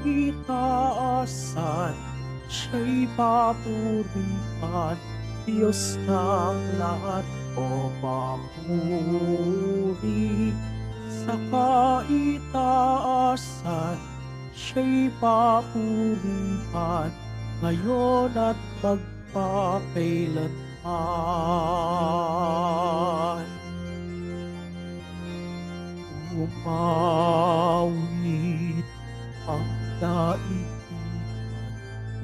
kaitaasan, siya'y papurihan, Diyos ng lahat o papuri. Sa kaitaasan, siya'y papurihan, ngayon at magpakailanman. Umawit ang daigdigan,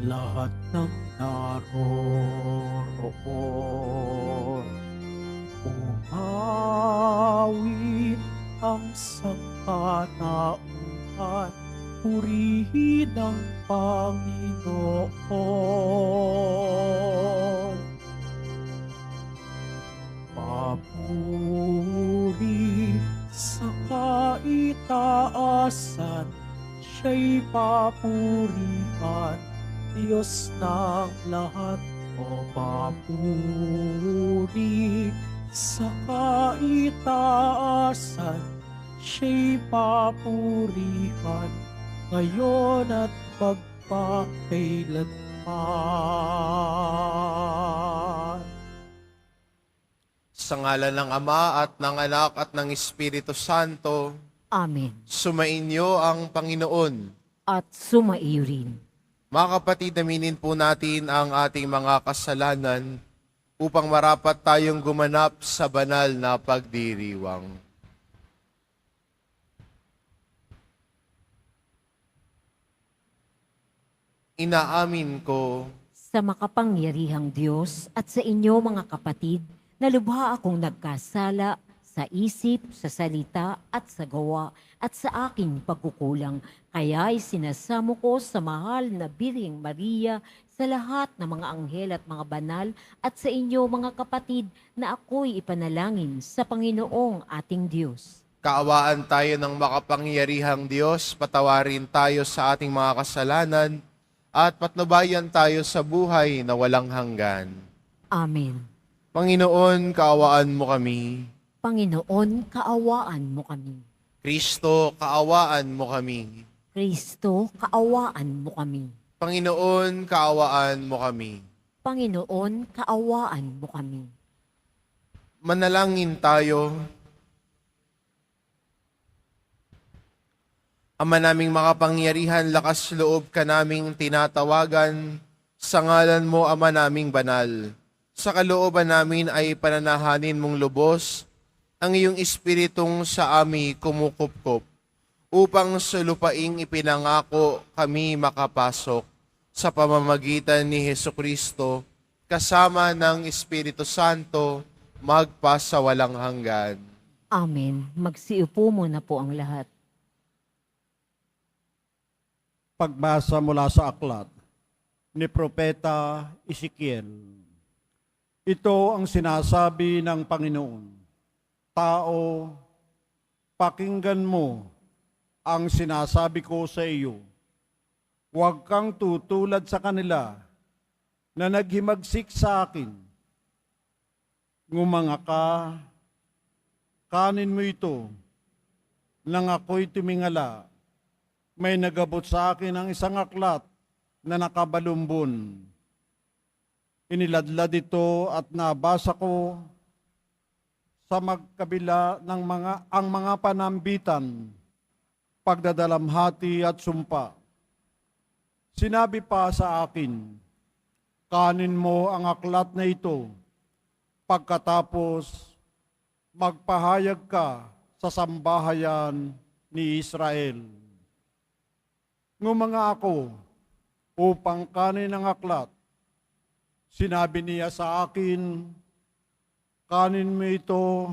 lahat ng naroroon. Umawit ang sangkatauhan, purihin ang Panginoon. Papuri sa kaitaasan, siya'y papurihan, Diyos ng lahat o papuri. Sa kaitaasan, siya'y papurihan, ngayon at magpakailanman. Sa ngalan ng Ama at ng Anak at ng Espiritu Santo, Amen. sumainyo ang Panginoon. At sumaiyo rin. Mga kapatid, aminin po natin ang ating mga kasalanan upang marapat tayong gumanap sa banal na pagdiriwang. Inaamin ko Sa makapangyarihang Diyos at sa inyo mga kapatid, na lubha akong nagkasala sa isip, sa salita at sa gawa at sa aking pagkukulang. Kaya'y sinasamo ko sa mahal na Birheng Maria, sa lahat ng mga anghel at mga banal, at sa inyo mga kapatid, na ako'y ipanalangin sa Panginoong ating Diyos. kaawaan tayo ng makapangyarihang Diyos, patawarin tayo sa ating mga kasalanan, at patnubayan tayo sa buhay na walang hanggan. Amen. Panginoon, kaawaan mo kami. Panginoon, kaawaan mo kami. Kristo, kaawaan mo kami. Kristo, kaawaan mo kami. Panginoon, kaawaan mo kami. Panginoon, kaawaan mo kami. Manalangin tayo. Ama naming makapangyarihan, lakas loob ka naming tinatawagan. Sa ngalan mo, Ama naming banal. Sa kalooban namin ay pananahanin mong lubos ang iyong espiritong sa ami kumukupkop, upang sa lupaing ipinangako kami makapasok sa pamamagitan ni Hesukristo, kasama ng Espiritu Santo, magpasawalang hanggan. Amen. Magsiupo muna po ang lahat. Pagbasa mula sa aklat ni Propeta Ezekiel. Ito ang sinasabi ng Panginoon. Tao, pakinggan mo ang sinasabi ko sa iyo. Huwag kang tutulad sa kanila na naghimagsik sa akin. Ngumanga ka, kanin mo ito, nang ako'y tumingala. May nagabot sa akin ang isang aklat na nakabalumbon. Iniladlad ito at nabasa ko sa magkabila ng mga panambitan, pagdadalamhati at sumpa. Sinabi pa sa akin, kanin mo ang aklat na ito, pagkatapos magpahayag ka sa sambahayan ni Israel. Ngumanga ako upang kanin ang aklat. Sinabi niya sa akin, kanin mo ito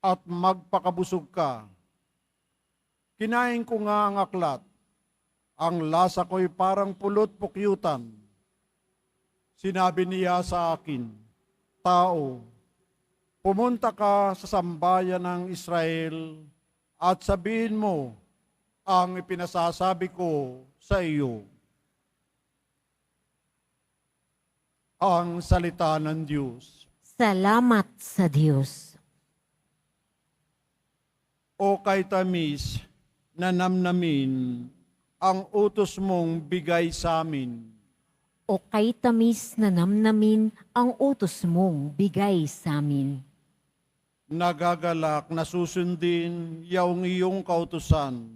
at magpakabusog ka. Kinain ko nga ang aklat. Ang lasa ko'y parang pulot-pukyutan. Sinabi niya sa akin, tao, pumunta ka sa sambayan ng Israel at sabihin mo ang ipinasasabi ko sa iyo. Ang salita ng Diyos. Salamat sa Diyos. O kay tamis na namnamin ang utos mong bigay sa amin. O kay tamis na namnamin ang utos mong bigay sa amin. Nagagalak na susundin yaong iyong kautusan,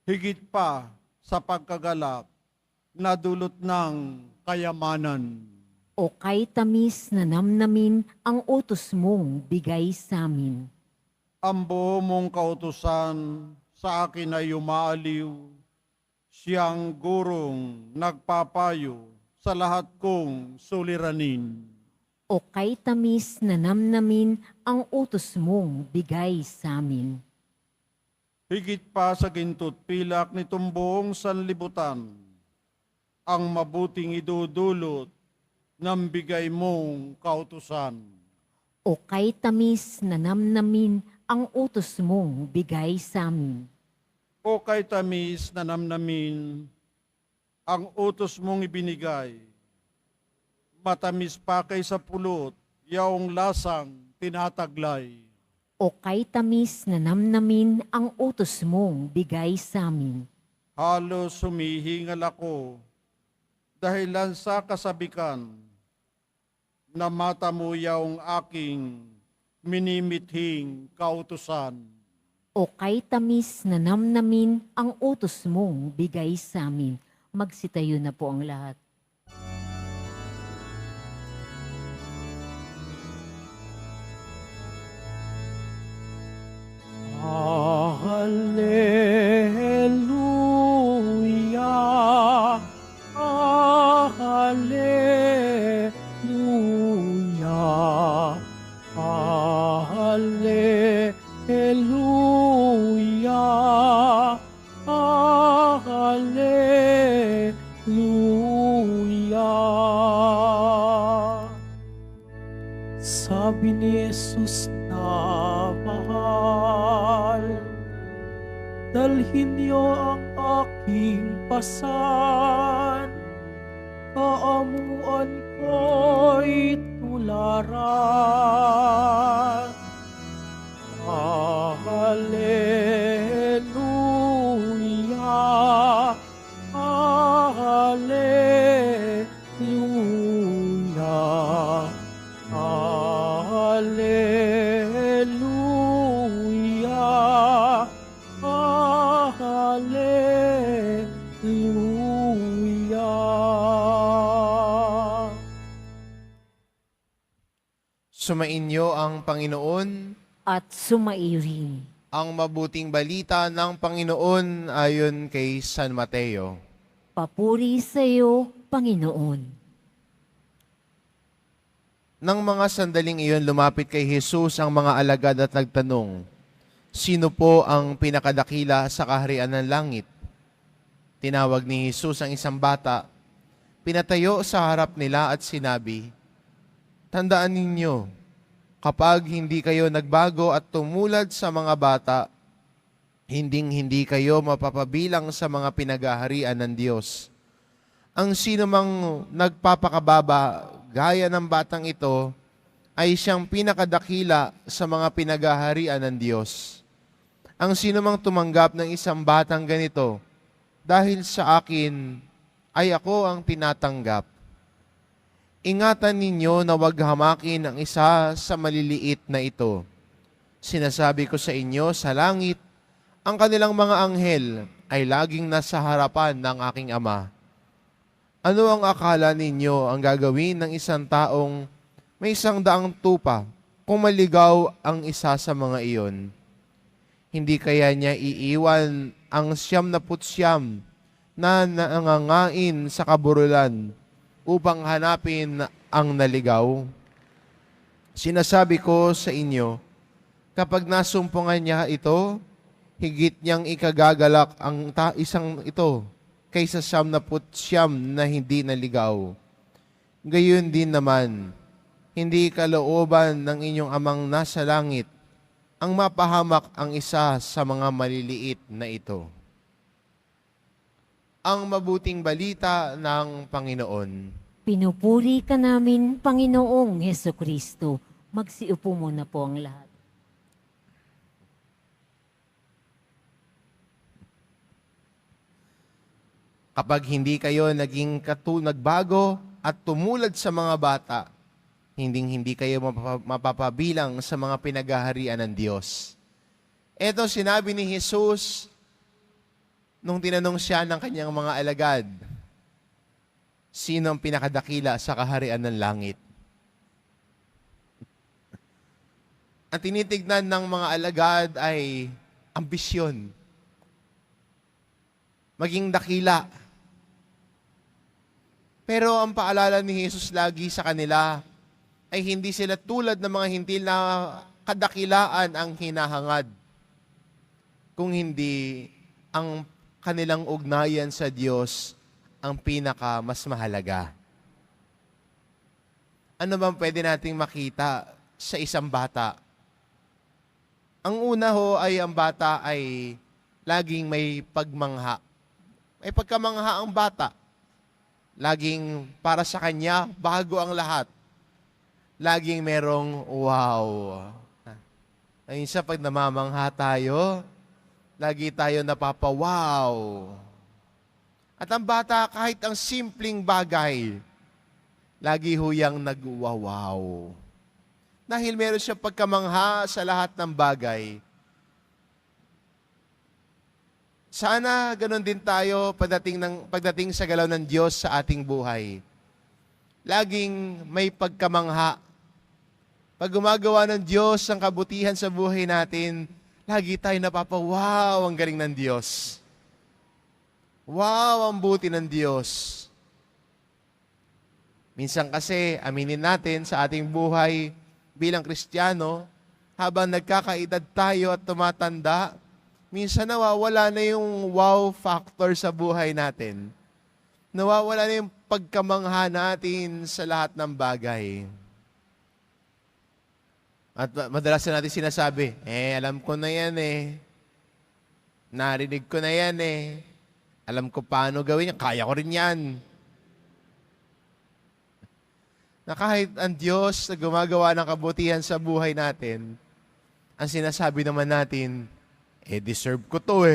higit pa sa pagkagalak na dulot ng kayamanan. O kay tamis na namnamin ang utos mong bigay sa amin. Ang buo mong kautusan sa akin ay umaaliw, siyang gurong nagpapayo sa lahat kong suliranin. O kay tamis na namnamin ang utos mong bigay sa amin. Higit pa sa ginto't pilak nitong buong sanlibutan, ang mabuting idudulot ng bigay mong kautusan. O kay tamis na namnamin ang utos mong bigay sa amin. O kay tamis na namnamin ang utos mong ibinigay, matamis pa kaysa pulot, yaong lasang tinataglay. O kay tamis na namnamin ang utos mong bigay sa amin. Halos humihingal ako dahilan sa kasabikan na mata mo yaong aking minimithing kautusan. O kay tamis na namnamin ang utos mong bigay sa amin. Magsitayo na po ang lahat. Hallelujah, Hallelujah, Hallelujah, Hallelujah. Sabi ni Jesus na mahal, dalhin niyo ang aking pasan, kaamuan ko'y tularan. Hallelujah, Hallelujah, Hallelujah, Hallelujah. Sumainyo ang Panginoon. At sumaiyo rin. Ang mabuting balita ng Panginoon ayon kay San Mateo. Papuri sa iyo, Panginoon. Nang mga sandaling iyon, lumapit kay Jesus ang mga alagad at nagtanong, "Sino po ang pinakadakila sa kaharian ng langit?" Tinawag ni Jesus ang isang bata, pinatayo sa harap nila at sinabi, "Tandaan ninyo, kapag hindi kayo nagbago at tumulad sa mga bata, hindi kayo mapapabilang sa mga pinagaharian ng Diyos. Ang sino mang nagpapakababa gaya ng batang ito ay siyang pinakadakila sa mga pinagaharian ng Diyos. Ang sino mang tumanggap ng isang batang ganito, dahil sa akin ay ako ang tinatanggap. Ingatan ninyo na huwag hamakin ang isa sa maliliit na ito. Sinasabi ko sa inyo, sa langit, ang kanilang mga anghel ay laging nasa harapan ng aking Ama. Ano ang akala ninyo ang gagawin ng isang taong may 100 tupa kung maligaw ang isa sa mga iyon? Hindi kaya niya iiwan ang 99 na nangangain sa kaburulan upang hanapin ang naligaw? Sinasabi ko sa inyo, kapag nasumpungan niya ito, higit niyang ikagagalak ang isang ito kaysa 99 na hindi naligaw. Gayon din naman, hindi kalooban ng inyong amang nasa langit ang mapahamak ang isa sa mga maliliit na ito." Ang mabuting balita ng Panginoon. Pinupuri ka namin, Panginoong Hesukristo. Magsiupo muna po ang lahat. Kapag hindi kayo naging nagbago at tumulad sa mga bata, hindi kayo mapapabilang sa mga pinagaharian ng Diyos. Ito sinabi ni Jesus nung tinanong siya ng kanyang mga alagad, sino ang pinakadakila sa kaharian ng langit? Ang tinitignan ng mga alagad ay ambisyon. Maging dakila. Pero ang paalala ni Jesus lagi sa kanila ay hindi sila tulad ng mga hintil na kadakilaan ang hinahangad. Kung hindi ang kanilang ugnayan sa Diyos ang pinaka mas mahalaga. Ano bang pwede nating makita sa isang bata? Ang una ho ay ang bata ay laging may pagmangha. May pagkamangha ang bata. Laging para sa kanya, bago ang lahat. Laging merong wow. Ayun sa pag namamangha tayo, lagi tayo napapawaw. At ang bata, kahit ang simpleng bagay, lagi huyang nagwawaw. Dahil meron siya pagkamangha sa lahat ng bagay. Sana ganun din tayo pagdating sa galaw ng Diyos sa ating buhay. Laging may pagkamangha. Pag gumagawa ng Diyos ang kabutihan sa buhay natin, lagi tayo napapawaw, ang galing ng Diyos. Wow, ang buti ng Diyos. Minsan kasi, aminin natin sa ating buhay bilang Kristiyano, habang nagkakaedad tayo at tumatanda, minsan nawawala na yung wow factor sa buhay natin. Nawawala na yung pagkamangha natin sa lahat ng bagay. At madalas na natin sinasabi, alam ko na yan narinig ko na yan alam ko paano gawin yan, kaya ko rin yan. Na kahit ang Diyos na gumagawa ng kabutihan sa buhay natin, ang sinasabi naman natin, deserve ko to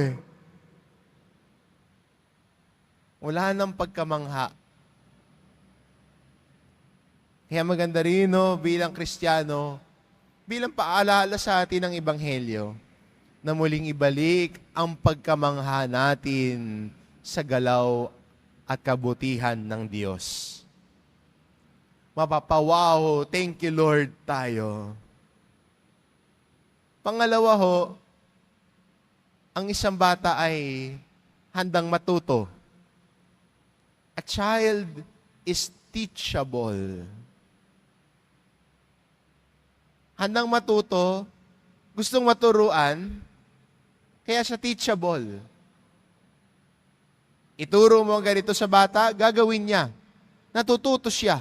Wala nang pagkamangha. Kaya maganda rin, bilang Kristiyano, bilang paalala sa atin ng Ebanghelyo, na muling ibalik ang pagkamangha natin sa galaw at kabutihan ng Diyos. Mapapawaw, thank you Lord tayo. Pangalawa ho, ang isang bata ay handang matuto. A child is teachable. Handang matuto, gustong maturuan, kaya siya teachable. Ituro mo ganito sa bata, gagawin niya. Natututo siya.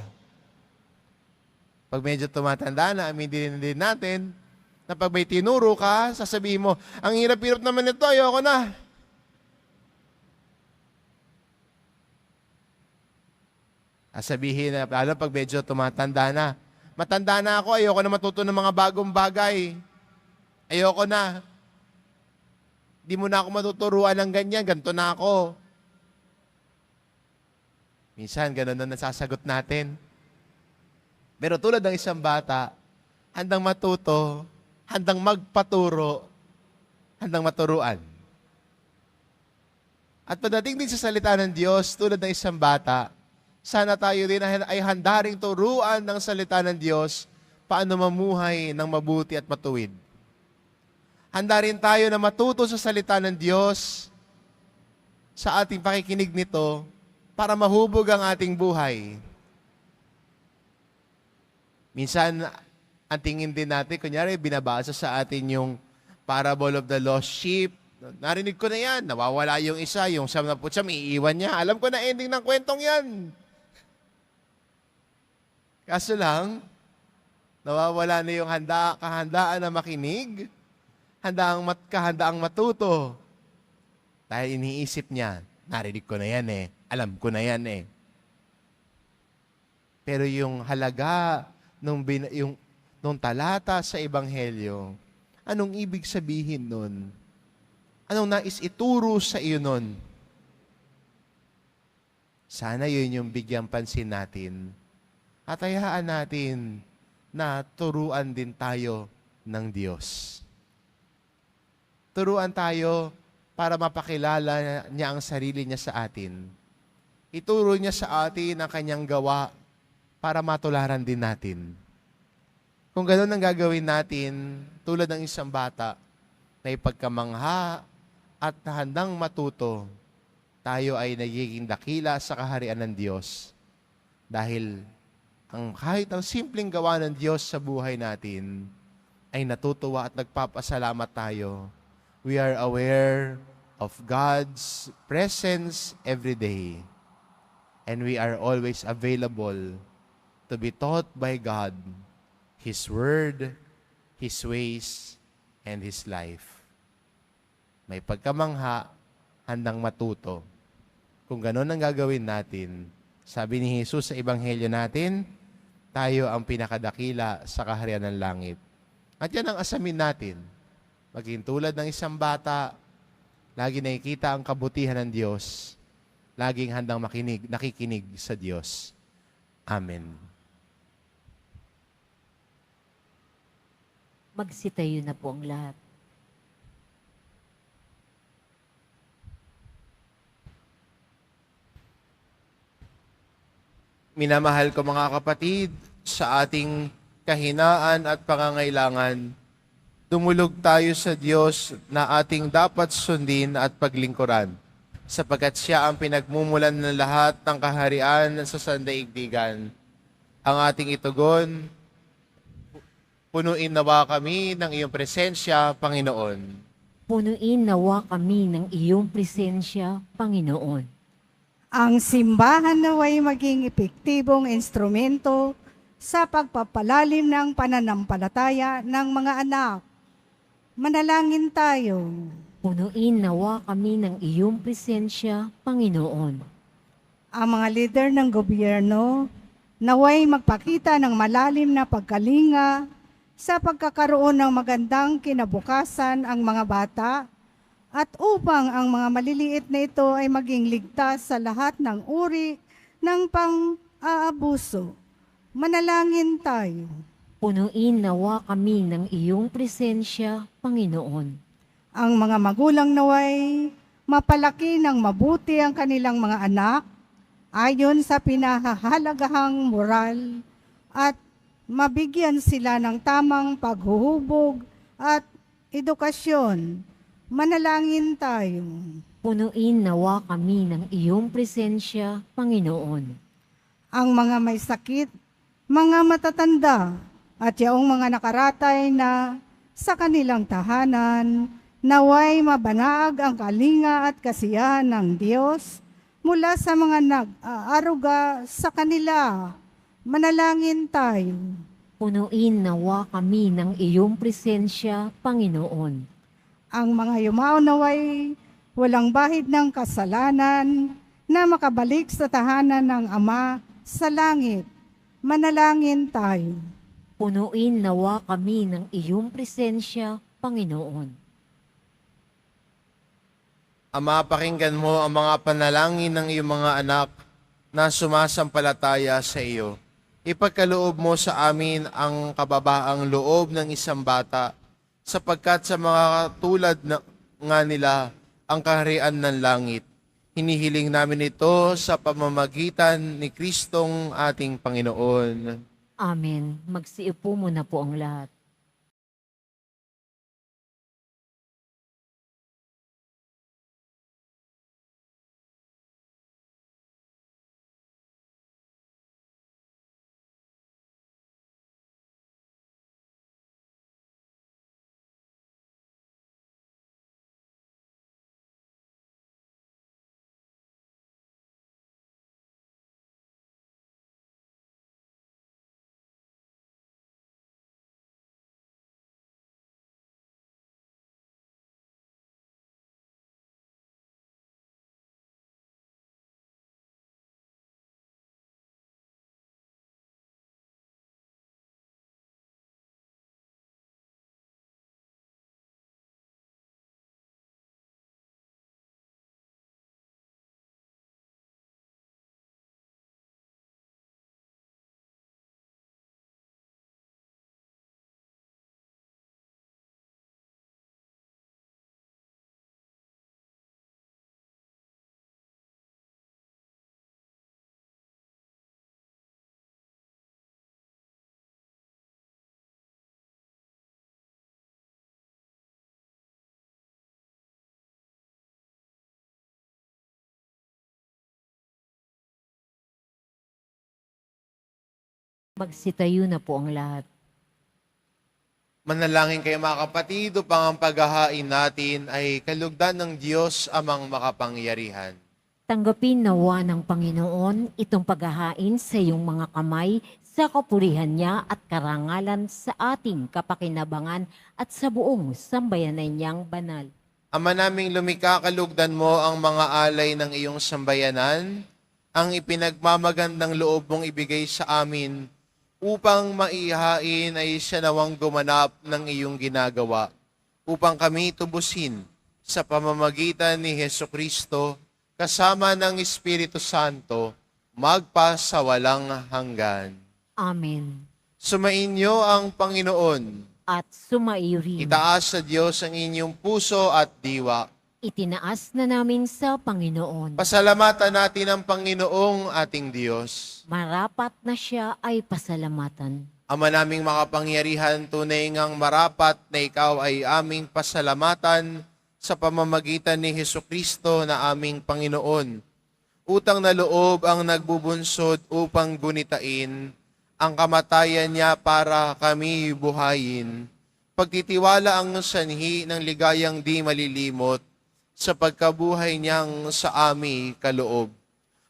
Pag medyo tumatanda na, aminin din natin, na pag may tinuro ka, sasabihin mo, ang hirap-hirap naman nito, ayoko na. Sabihin na, lalo pag medyo tumatanda na, matanda na ako, ayoko na matuto ng mga bagong bagay. Ayoko na. Di mo na ako matuturuan ng ganyan, ganito na ako. Minsan, ganun na nasasagot natin. Pero tulad ng isang bata, handang matuto, handang magpaturo, handang maturuan. At pagdating din sa salita ng Diyos, tulad ng isang bata, sana tayo din ay handa ring turuan ng salita ng Diyos paano mamuhay ng mabuti at matuwid. Handa rin tayo na matuto sa salita ng Diyos sa ating pakikinig nito para mahubog ang ating buhay. Minsan, ang tingin din natin, kunyari, binabasa sa atin yung parable of the lost sheep. Narinig ko na yan, nawawala yung isa, yung 10 iiwan niya. Alam ko na ending ng kwentong yan. Kaso lang, nawawala na yung kahandaan na makinig, kahandaang matuto. Dahil iniisip niya, narinig ko na yan alam ko na yan Pero yung halaga nung talata sa Ebanghelyo, anong ibig sabihin nun? Anong nais ituro sa iyo nun? Sana yun yung bigyang pansin natin. At hayaan natin na turuan din tayo ng Diyos. Turuan tayo para mapakilala niya ang sarili niya sa atin. Ituro niya sa atin ang kanyang gawa para matularan din natin. Kung gano'n ang gagawin natin, tulad ng isang bata na ipagkamangha at handang matuto, tayo ay nagiging dakila sa kaharian ng Diyos. Dahil kahit ang simpleng gawa ng Diyos sa buhay natin ay natutuwa at nagpapasalamat tayo. We are aware of God's presence every day. And we are always available to be taught by God His Word, His ways, and His life. May pagkamangha, handang matuto. Kung gano'n ang gagawin natin, sabi ni Jesus sa Ebanghelyo natin, tayo ang pinakadakila sa kaharian ng langit. At yan ang asamin natin. Maging tulad ng isang bata, lagi nakikita ang kabutihan ng Diyos, laging handang nakikinig sa Diyos. Amen. Magsitayo na po ang lahat. Minamahal ko mga kapatid, sa ating kahinaan at pangangailangan, dumulog tayo sa Diyos na ating dapat sundin at paglingkuran, sapagkat Siya ang pinagmumulan ng lahat ng kaharian sa sandaigdigan. Ang ating itugon, punuin nawa kami ng iyong presensya, Panginoon. Punuin nawa kami ng iyong presensya, Panginoon. Ang simbahan naway maging epektibong instrumento sa pagpapalalim ng pananampalataya ng mga anak. Manalangin tayo. Punuin nawa kami ng iyong presensya, Panginoon. Ang mga leader ng gobyerno naway magpakita ng malalim na pagkalinga sa pagkakaroon ng magandang kinabukasan ang mga bata at upang ang mga maliliit na ito ay maging ligtas sa lahat ng uri ng pang-aabuso. Manalangin tayo. Punuin nawa kami ng iyong presensya, Panginoon. Ang mga magulang naway mapalaki ng mabuti ang kanilang mga anak ayon sa pinahahalagahang moral at mabigyan sila ng tamang paghuhubog at edukasyon. Manalangin tayo. Punuin nawa kami ng iyong presensya, Panginoon. Ang mga may sakit, mga matatanda, at yaong mga nakaratay na sa kanilang tahanan, naway mabanag ang kalinga at kasiyahan ng Diyos mula sa mga nag-aaruga sa kanila. Manalangin tayo. Punuin nawa kami ng iyong presensya, Panginoon. Ang mga yumao naway walang bahid ng kasalanan na makabalik sa tahanan ng Ama sa langit. Manalangin tayo. Punuin nawa kami ng iyong presensya, Panginoon. Ama, pakinggan mo ang mga panalangin ng iyong mga anak na sumasampalataya sa iyo. Ipagkaloob mo sa amin ang kababaang loob ng isang bata, sapagkat sa mga tulad nga nila ang kaharian ng langit. Hinihiling namin ito sa pamamagitan ni Kristong ating Panginoon. Amen. Magsiupo muna po ang lahat. Magsitayo na po ang lahat. Manalangin kayo mga kapatid upang ang paghahain natin ay kalugdan ng Diyos amang makapangyarihan. Tanggapin nawa ng Panginoon itong paghahain sa iyong mga kamay sa kapurihan niya at karangalan sa ating kapakinabangan at sa buong sambayanan niyang banal. Ama naming lumikha, kalugdan mo ang mga alay ng iyong sambayanan, ang ipinagmamagandang loob mong ibigay sa amin, upang maihain ay siya nawang gumanap ng iyong ginagawa, upang kami tubusin sa pamamagitan ni Hesukristo, kasama ng Espiritu Santo, magpasawalang hanggan. Amen. Sumainyo ang Panginoon. At sumairin. Itaas sa Diyos ang inyong puso at diwa. Itinaas na namin sa Panginoon. Pasalamatan natin ang Panginoong ating Diyos. Marapat na siya ay pasalamatan. Ama naming makapangyarihan, tunay ngang marapat na ikaw ay aming pasalamatan sa pamamagitan ni Hesukristo na aming Panginoon. Utang na loob ang nagbubunsod upang gunitain ang kamatayan niya para kami buhayin. Pagtitiwala ang sanhi ng ligayang di malilimot sa pagkabuhay niyang sa ami kaloob.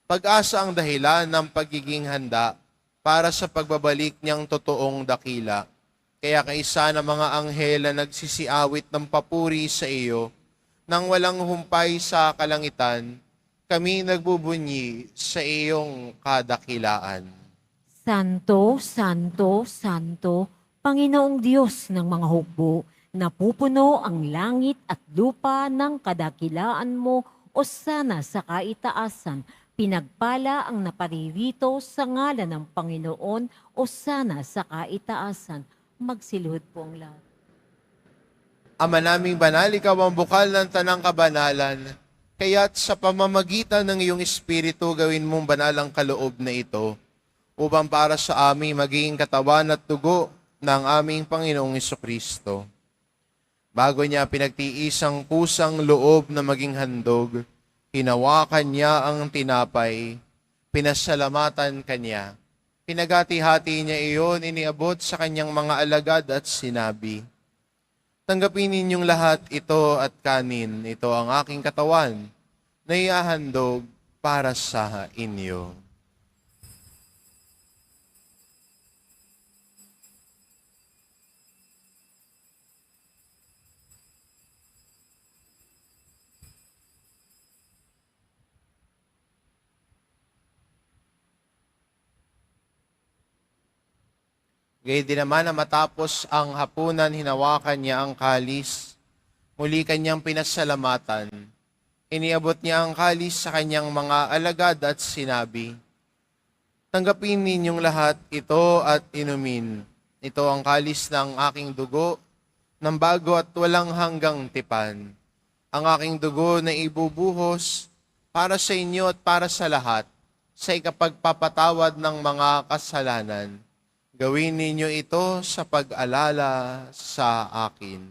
Pag-asa ang dahilan ng pagiging handa para sa pagbabalik niyang totoong dakila. Kaya kaisa ng mga anghel na nagsisiawit ng papuri sa iyo, nang walang humpay sa kalangitan, kami nagbubunyi sa iyong kadakilaan. Santo, Santo, Santo, Panginoong Diyos ng mga hukbo, napupuno ang langit at lupa ng kadakilaan mo o sana sa kaitaasan. Pinagpala ang naparirito sa ngalan ng Panginoon o sana sa kaitaasan. Magsiluhod po ang lahat. Ama naming banal, ikaw ang bukal ng tanang kabanalan, kaya't sa pamamagitan ng iyong Espiritu gawin mong banal ang kaloob na ito, upang para sa amin maging katawan at dugo ng aming Panginoong Hesukristo. Bago niya pinagtiis ang kusang loob na maging handog, hinawakan niya ang tinapay, pinasalamatan kanya. Pinagati-hati niya iyon, iniabot sa kanyang mga alagad at sinabi, "Tanggapin ninyong lahat ito at kanin, ito ang aking katawan na iahandog para sa inyo." Gayun din naman na matapos ang hapunan, hinawakan niya ang kalis. Muli kanyang pinasalamatan. Iniabot niya ang kalis sa kanyang mga alagad at sinabi, "Tanggapin ninyong lahat ito at inumin. Ito ang kalis ng aking dugo, ng bago at walang hanggang tipan. Ang aking dugo na ibubuhos para sa inyo at para sa lahat, sa ikapagpapatawad ng mga kasalanan. Gawin ninyo ito sa pag-alala sa akin."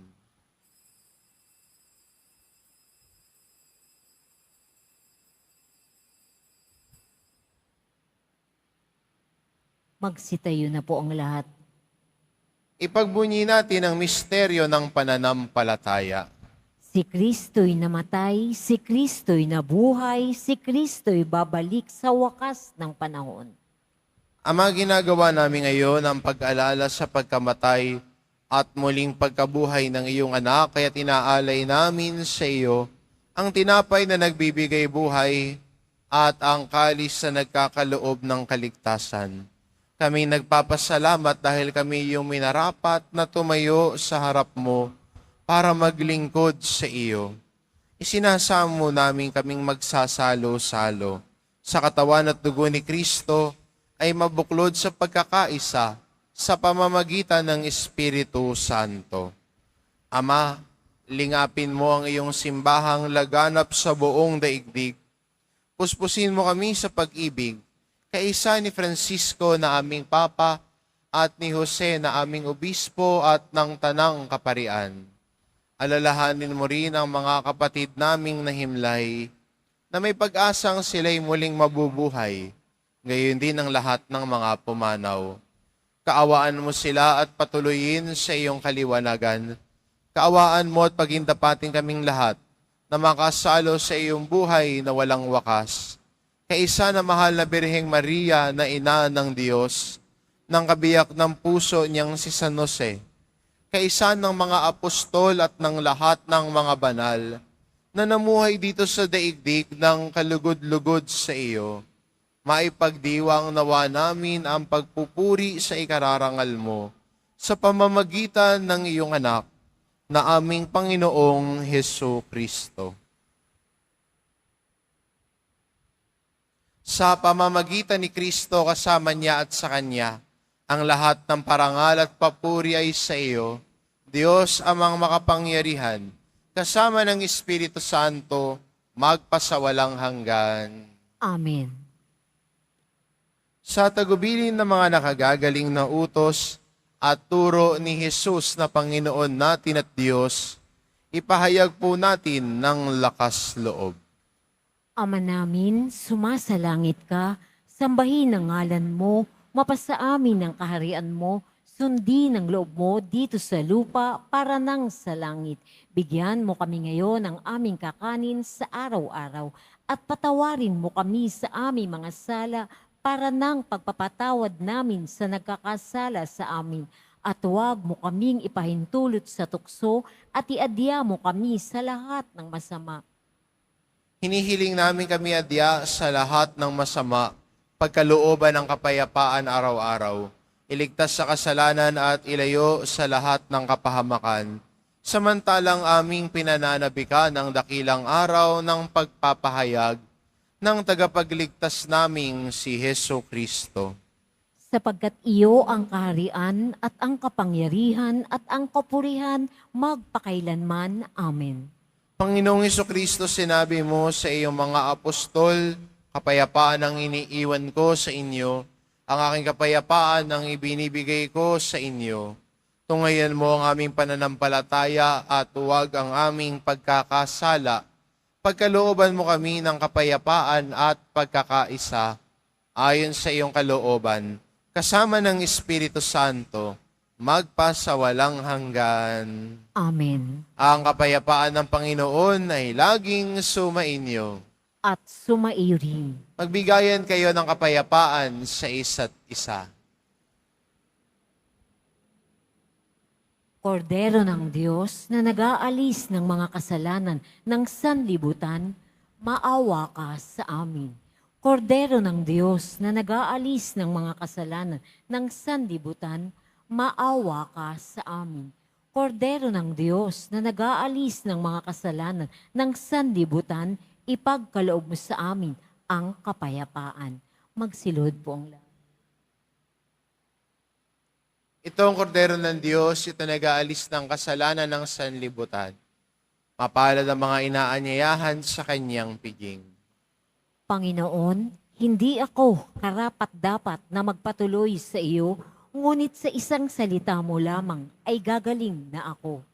Magsitayo na po ang lahat. Ipagbunyi natin ang misteryo ng pananampalataya. Si Kristo'y namatay, si Kristo'y nabuhay, si Kristo'y babalik sa wakas ng panahon. Ama, ginagawa namin ngayon ang pag-alala sa pagkamatay at muling pagkabuhay ng iyong anak, kaya tinaalay namin sa iyo ang tinapay na nagbibigay buhay at ang kalis na nagkakaloob ng kaligtasan. Kami nagpapasalamat dahil kami yung minarapat na tumayo sa harap mo para maglingkod sa iyo. Isinasamo namin kaming magsasalo-salo sa katawan at dugo ni Kristo ay mabuklod sa pagkakaisa sa pamamagitan ng Espiritu Santo. Ama, lingapin mo ang iyong simbahang laganap sa buong daigdig. Puspusin mo kami sa pag-ibig, kaisa ni Francisco na aming Papa at ni Jose na aming Obispo at ng Tanang Kaparian. Alalahanin mo rin ang mga kapatid naming nahimlay na may pag-asang sila'y muling mabubuhay, gayon din ang lahat ng mga pumanaw. Kaawaan mo sila at patuloyin sa iyong kaliwanagan. Kaawaan mo at pagindapating kaming lahat na makasalo sa iyong buhay na walang wakas. Kaisa na mahal na Birheng Maria na ina ng Diyos, ng kabiyak ng puso niyang si San Jose, kaisa ng mga apostol at ng lahat ng mga banal na namuhay dito sa daigdig ng kalugod-lugod sa iyo, maipagdiwang nawa namin ang pagpupuri sa ikararangal mo sa pamamagitan ng iyong anak na aming Panginoong Hesu Kristo. Sa pamamagitan ni Kristo kasama niya at sa Kanya, ang lahat ng parangal at papuri ay sa iyo, Diyos amang makapangyarihan, kasama ng Espiritu Santo, magpasawalang hanggan. Amen. Sa tagubilin ng mga nakagagaling na utos at turo ni Jesus na Panginoon natin at Diyos, ipahayag po natin ng lakas loob. Ama namin, sumasalangit ka, sambahin ang ngalan mo, mapasa amin ang kaharian mo, sundin ang loob mo dito sa lupa para nang sa langit. Bigyan mo kami ngayon ng aming kakanin sa araw-araw at patawarin mo kami sa aming mga sala para nang pagpapatawad namin sa nagkakasala sa amin. At huwag mo kaming ipahintulot sa tukso at iadya mo kami sa lahat ng masama. Hinihiling namin kami adya sa lahat ng masama, pagkalooban ng kapayapaan araw-araw, iligtas sa kasalanan at ilayo sa lahat ng kapahamakan, samantalang aming pinananabikan ng dakilang araw ng pagpapahayag ng tagapagligtas naming si Hesu Kristo. Sapagkat iyo ang kaharian at ang kapangyarihan at ang kapurihan magpakailanman. Amen. Panginoong Hesukristo, sinabi mo sa iyong mga apostol, kapayapaan ang iniiwan ko sa inyo, ang aking kapayapaan ang ibinibigay ko sa inyo. Tungayan mo ang aming pananampalataya at huwag ang aming pagkakasala. Pagkalooban mo kami ng kapayapaan at pagkakaisa, ayon sa iyong kalooban, kasama ng Espiritu Santo, magpasawalang hanggan. Amen. Ang kapayapaan ng Panginoon ay laging sumainyo. At sumaiyo rin. Magbigayan kayo ng kapayapaan sa isa't isa. Kordero ng Diyos na nag-aalis ng mga kasalanan ng sanlibutan, maawa ka sa amin. Kordero ng Diyos na nag-aalis ng mga kasalanan ng sanlibutan, maawa ka sa amin. Kordero ng Diyos na nag-aalis ng mga kasalanan ng sanlibutan, ipagkaloob mo sa amin ang kapayapaan. Magsilod po ang lahat. Ito ang kordero ng Diyos, ito nag-aalis ng kasalanan ng sanlibutan. Mapalad ang mga inaanyayahan sa kanyang piging. Panginoon, hindi ako karapat-dapat na magpatuloy sa iyo, ngunit sa isang salita mo lamang ay gagaling na ako.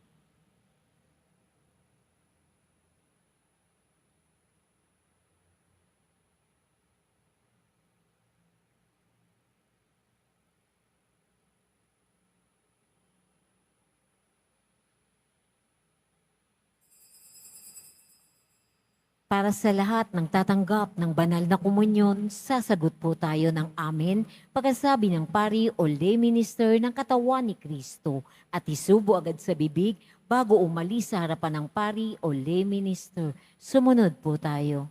Para sa lahat ng tatanggap ng banal na komunyon, sasagot po tayo ng amen pagkasabi ng pari o lay minister ng katawan ni Kristo at isubo agad sa bibig bago umalis sa harapan ng pari o lay minister. Sumunod po tayo.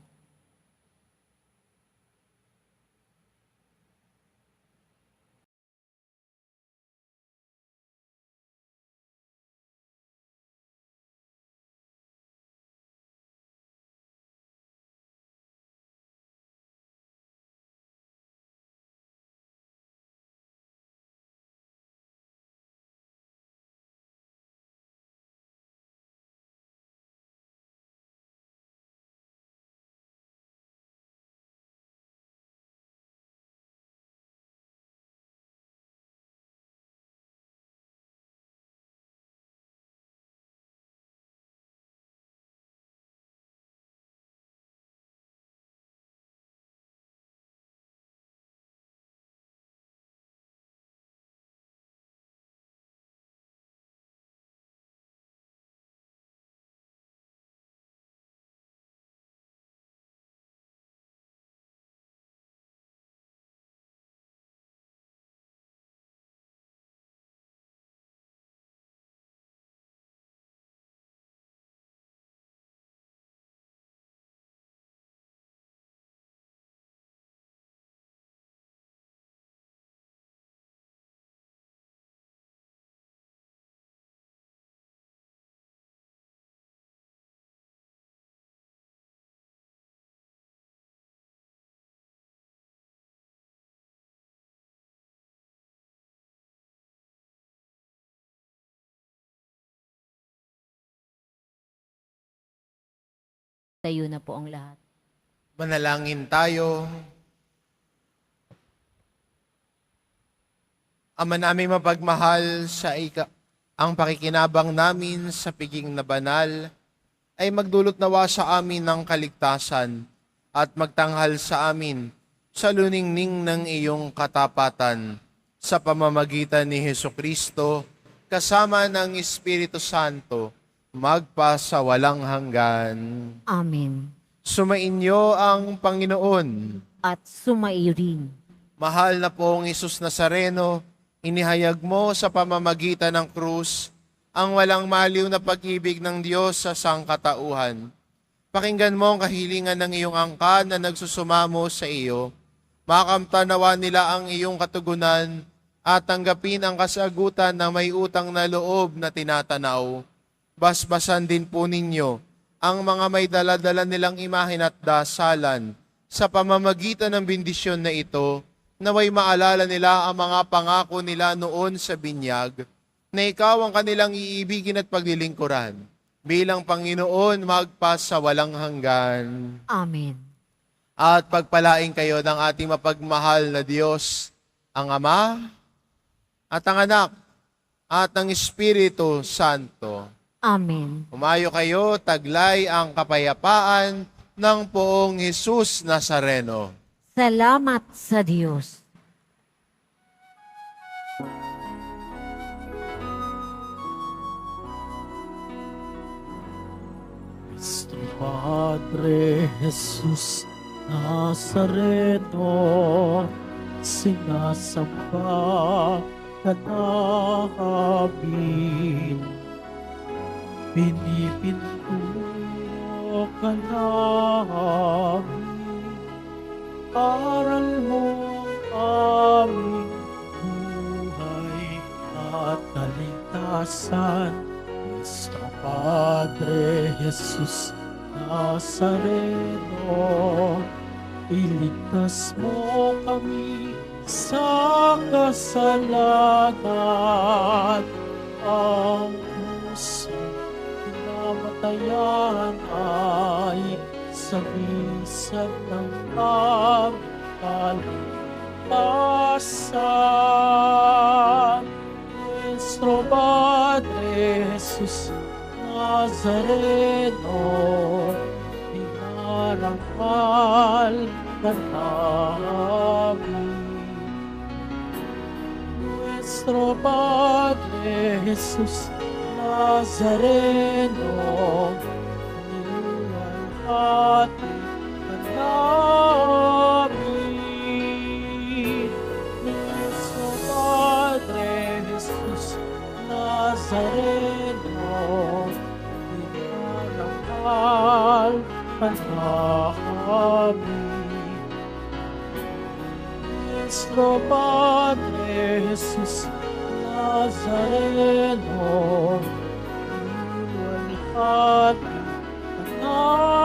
Tayo na po ang lahat. Manalangin tayo. Ama naming mapagmahal, ang pakikinabang namin sa piging na banal ay magdulot nawa sa amin ng kaligtasan at magtanghal sa amin sa luningning ng iyong katapatan sa pamamagitan ni Hesukristo kasama ng Espiritu Santo magpasawalang hanggan. Amen. Sumainyo ang Panginoon. At sumaiyo rin. Mahal na pong Isus Nazareno, inihayag mo sa pamamagitan ng krus ang walang maliw na pag-ibig ng Diyos sa sangkatauhan. Pakinggan mo ang kahilingan ng iyong angkan na nagsusumamo sa iyo. Makamtanawa nila ang iyong katugunan at tanggapin ang kasagutan ng may utang na loob na tinatanaw. Basbasan din po ninyo ang mga may dala-dala nilang imahen at dasalan sa pamamagitan ng bendisyon na ito, naway maalala nila ang mga pangako nila noon sa binyag, na ikaw ang kanilang iibigin at paglilingkuran. Bilang Panginoon, magpasawalang hanggan. Amen. At pagpalain kayo ng ating mapagmahal na Diyos, ang Ama, at ang Anak, at ang Espiritu Santo. Amen. Umayo kayo, taglay ang kapayapaan ng poong Jesus Nazareno. Salamat sa Diyos. Nuestro Padre Jesus Nazareno, sinasamba ka namin. Pinipinto ka namin. Aral mo aming buhay at kaligtasan. Nuestro Padre Jesus Nazareno, iligtas mo kami sa kasalanan. Ang puso pinamatayan ay sabisan ng kaligtasan. Nuestro Padre Jesus Nazareno, dinarangal ka namin. Nuestro Padre Jesus Nazareno, niluwalhati ka namin. Nuestro Padre Jesus Nazareno, dinarangal ka namin. Nuestro Padre Jesus Nazareno, niluwalhati ka namin.